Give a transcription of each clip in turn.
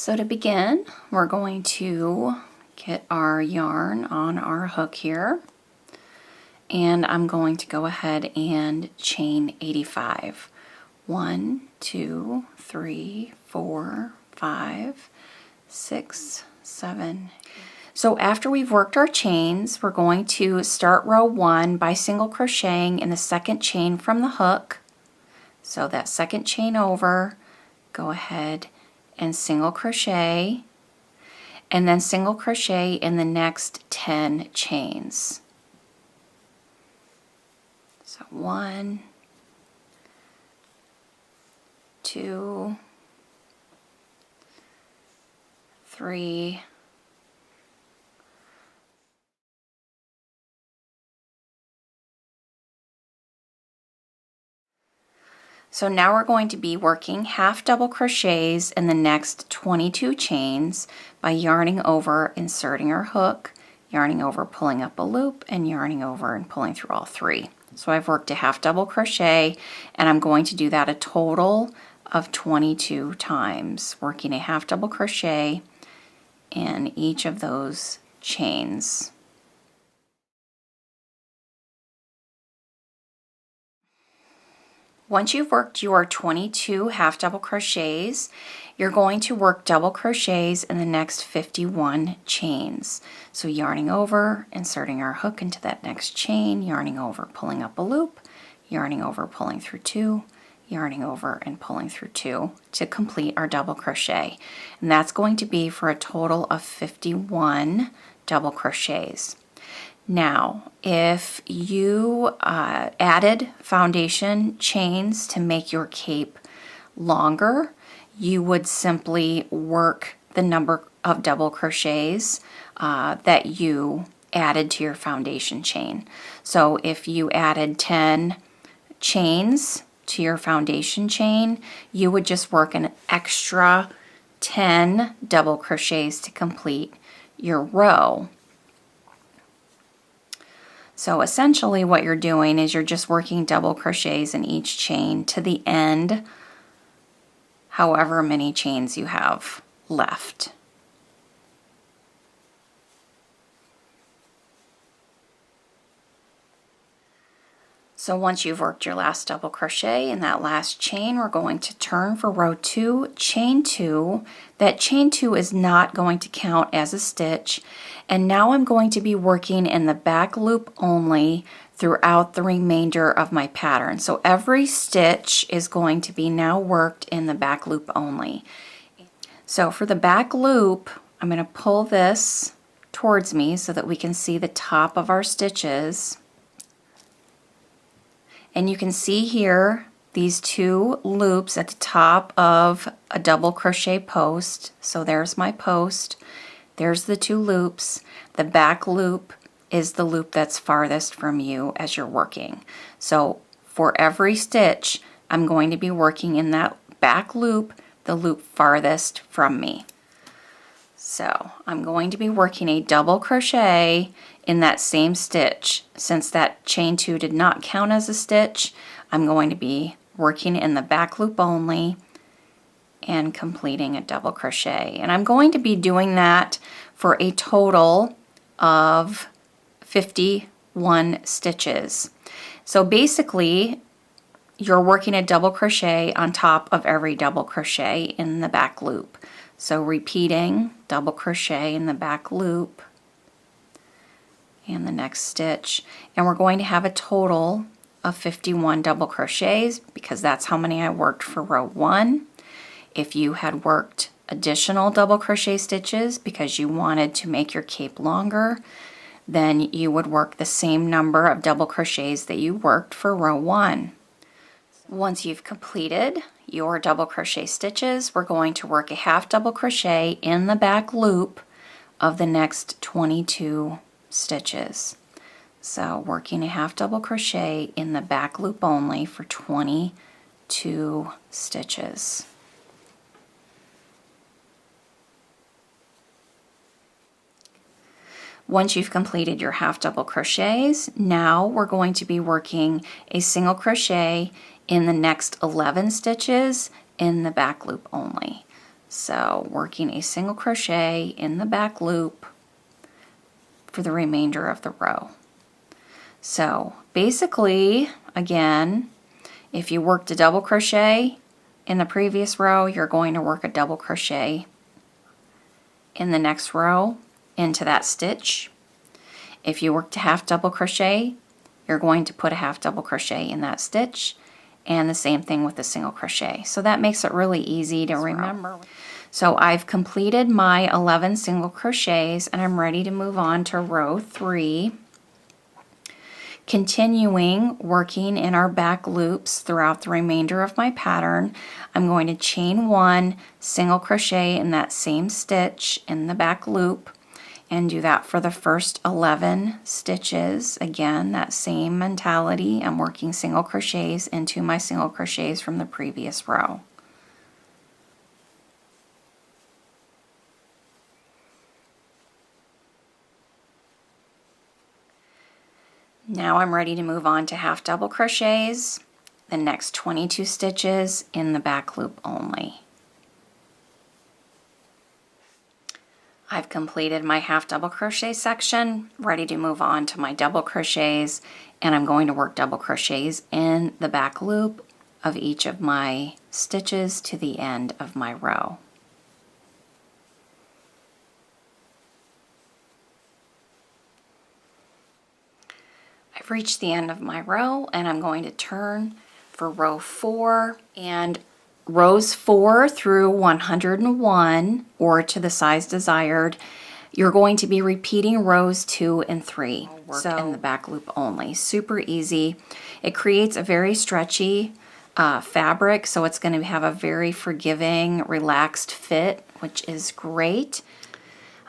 So to begin, we're going to get our yarn on our hook here, and I'm going to go ahead and chain 85. 1, 2, 3, 4, 5, 6, 7. So after we've worked our chains, we're going to start row 1 by single crocheting in the second chain from the hook. So that second chain over, go ahead and single crochet, and then single crochet in the next 10 chains. So 1, 2, 3, 'So now we're going to be working half double crochets in the next 22 chains by yarning over, inserting our hook, yarning over, pulling up a loop, and yarning over and pulling through all 3. So I've worked a half double crochet, and I'm going to do that a total of 22 times, working a half double crochet in each of those chains. Once you've worked your 22 half double crochets, you're going to work double crochets in the next 51 chains. So yarning over, inserting our hook into that next chain, yarning over, pulling up a loop, yarning over, pulling through 2, yarning over and pulling through 2 to complete our double crochet. And that's going to be for a total of 51 double crochets. Now, if you added foundation chains to make your cape longer, you would simply work the number of double crochets that you added to your foundation chain. So if you added 10 chains to your foundation chain, you would just work an extra 10 double crochets to complete your row. So essentially what you're doing is you're just working double crochets in each chain to the end, however many chains you have left. So once you've worked your last double crochet in that last chain, we're going to turn for row 2, chain 2. That chain 2 is not going to count as a stitch. And now I'm going to be working in the back loop only throughout the remainder of my pattern. So every stitch is going to be now worked in the back loop only. So for the back loop, I'm going to pull this towards me so that we can see the top of our stitches. And you can see here these 2 loops at the top of a double crochet post. So there's my post, there's the 2 loops. The back loop is the loop that's farthest from you as you're working. So for every stitch, I'm going to be working in that back loop, the loop farthest from me. So I'm going to be working a double crochet in that same stitch. Since that chain 2 did not count as a stitch, I'm going to be working in the back loop only and completing a double crochet. And I'm going to be doing that for a total of 51 stitches. So basically, you're working a double crochet on top of every double crochet in the back loop. So repeating double crochet in the back loop and the next stitch, and we're going to have a total of 51 double crochets because that's how many I worked for row 1. If you had worked additional double crochet stitches because you wanted to make your cape longer, then you would work the same number of double crochets that you worked for row 1. Once you've completed your double crochet stitches, we're going to work a half double crochet in the back loop of the next 22 stitches. So working a half double crochet in the back loop only for 22 stitches. Once you've completed your half double crochets, now we're going to be working a single crochet in the next 11 stitches in the back loop only. So working a single crochet in the back loop for the remainder of the row. So basically, again, if you worked a double crochet in the previous row, you're going to work a double crochet in the next row into that stitch. If you worked a half double crochet, you're going to put a half double crochet in that stitch, and the same thing with the single crochet. So that makes it really easy to remember. So I've completed my 11 single crochets and I'm ready to move on to row 3. Continuing working in our back loops throughout the remainder of my pattern, I'm going to chain 1, single crochet in that same stitch in the back loop, and do that for the first 11 stitches. Again, that same mentality. I'm working single crochets into my single crochets from the previous row. Now I'm ready to move on to half double crochets, the next 22 stitches in the back loop only. I've completed my half double crochet section, ready to move on to my double crochets, and I'm going to work double crochets in the back loop of each of my stitches to the end of my row. I've reached the end of my row and I'm going to turn for row 4, and rows 4 through 101, or to the size desired, you're going to be repeating rows 2 and 3. So in the back loop only. Super easy. It creates a very stretchy fabric, so it's going to have a very forgiving, relaxed fit, which is great.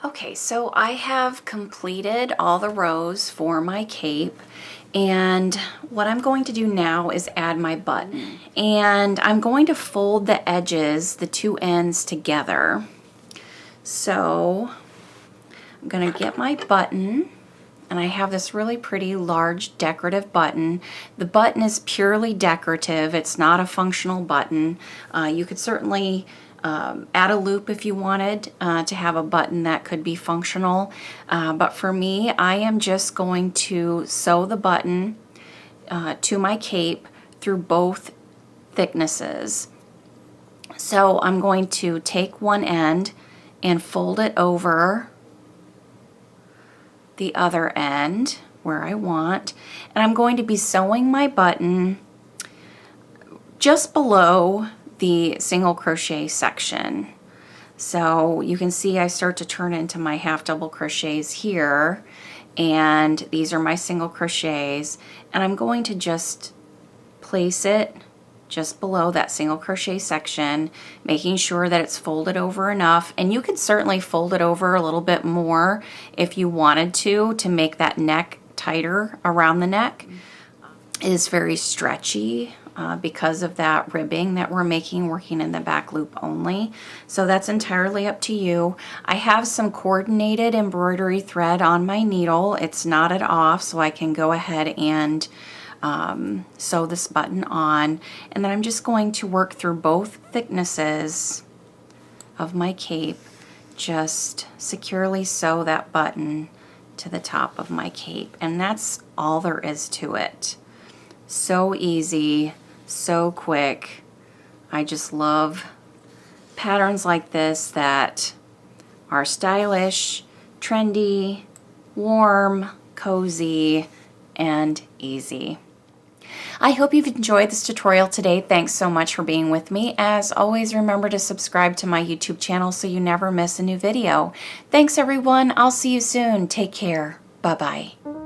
Okay, so I have completed all the rows for my cape, and what I'm going to do now is add my button. And I'm going to fold the edges, the two ends together. So I'm going to get my button, and I have this really pretty large decorative button. The button is purely decorative. It's not a functional button. You could certainly add a loop if you wanted to have a button that could be functional, but for me, I am just going to sew the button to my cape through both thicknesses. So I'm going to take one end and fold it over the other end where I want, and I'm going to be sewing my button just below the single crochet section. So you can see I start to turn into my half double crochets here, and these are my single crochets, and I'm going to just place it just below that single crochet section, making sure that it's folded over enough. And you could certainly fold it over a little bit more if you wanted to make that neck tighter around the neck. It is very stretchy because of that ribbing that we're making working in the back loop only. So that's entirely up to you. I have some coordinated embroidery thread on my needle. It's knotted off, so I can go ahead and sew this button on. And then I'm just going to work through both thicknesses of my cape. Just securely sew that button to the top of my cape. And that's all there is to it. So easy, so quick. I just love patterns like this that are stylish, trendy, warm, cozy, and easy. I hope you've enjoyed this tutorial today. Thanks so much for being with me. As always, remember to subscribe to my YouTube channel so you never miss a new video. Thanks everyone. I'll see you soon. Take care. Bye-bye.